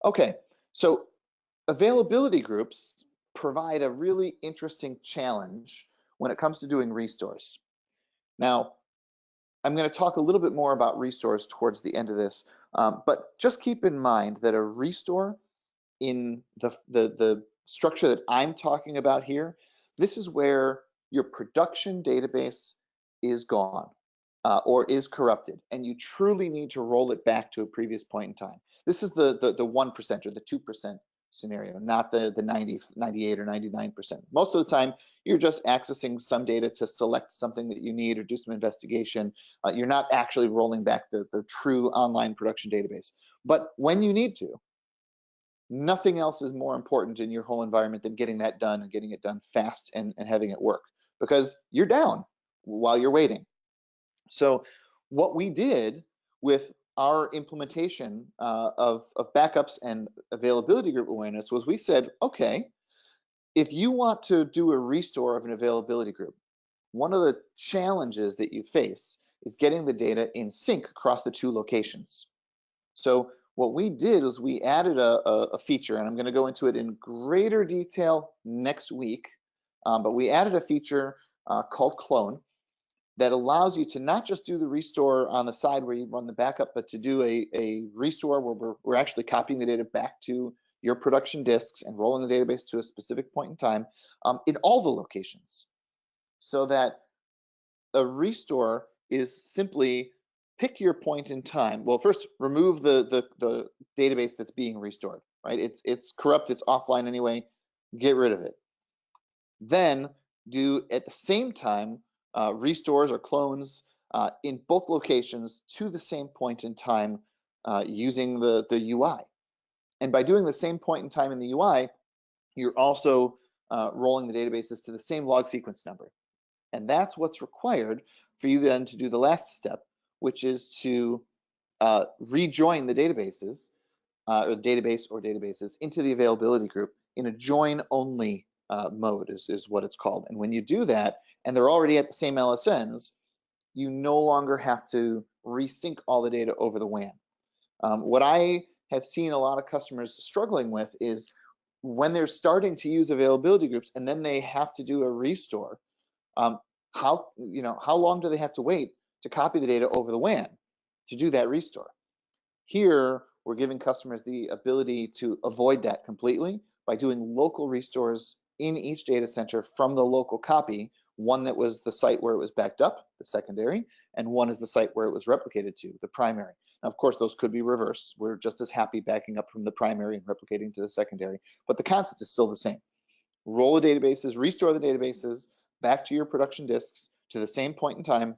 Okay, so availability groups provide a really interesting challenge when it comes to doing restores. Now, I'm going to talk a little bit more about restores towards the end of this, but just keep in mind that a restore in the structure that I'm talking about here, this is where your production database is gone or is corrupted, and you truly need to roll it back to a previous point in time. This is the 1% or the 2% scenario, not the 90, 98 or 99%. Most of the time, you're just accessing some data to select something that you need or do some investigation. You're not actually rolling back the true online production database. But when you need to, nothing else is more important in your whole environment than getting that done and getting it done fast and having it work, because you're down while you're waiting. So what we did with our implementation of backups and availability group awareness was we said, okay, if you want to do a restore of an availability group, one of the challenges that you face is getting the data in sync across the two locations. So what we did was we added a feature, and I'm going to go into it in greater detail next week, but we added a feature called Clone that allows you to not just do the restore on the side where you run the backup, but to do a restore where we're actually copying the data back to your production disks and rolling the database to a specific point in time in all the locations, so that a restore is simply pick your point in time. Well, first remove the database that's being restored, right? It's corrupt, it's offline anyway, get rid of it. Then do at the same time restores or clones in both locations to the same point in time using the UI. And by doing the same point in time in the UI, you're also rolling the databases to the same log sequence number. And that's what's required for you then to do the last step, which is to rejoin the databases or the database or databases into the availability group in a join only mode is what it's called. And when you do that, and they're already at the same LSNs, you no longer have to resync all the data over the WAN. What I have seen a lot of customers struggling with is when they're starting to use availability groups and then they have to do a restore, how long do they have to wait to copy the data over the WAN to do that restore? Here, we're giving customers the ability to avoid that completely by doing local restores in each data center from the local copy, one that was the site where it was backed up, the secondary, and one is the site where it was replicated to, the primary. Now, of course, those could be reversed. We're just as happy backing up from the primary and replicating to the secondary, but the concept is still the same. Roll the databases, restore the databases back to your production disks to the same point in time,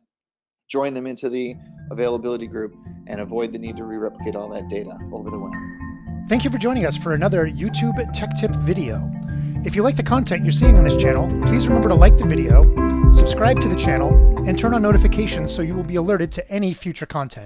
join them into the availability group, and avoid the need to re-replicate all that data over the WAN. Thank you for joining us for another YouTube Tech Tip video. If you like the content you're seeing on this channel, please remember to like the video, subscribe to the channel, and turn on notifications so you will be alerted to any future content.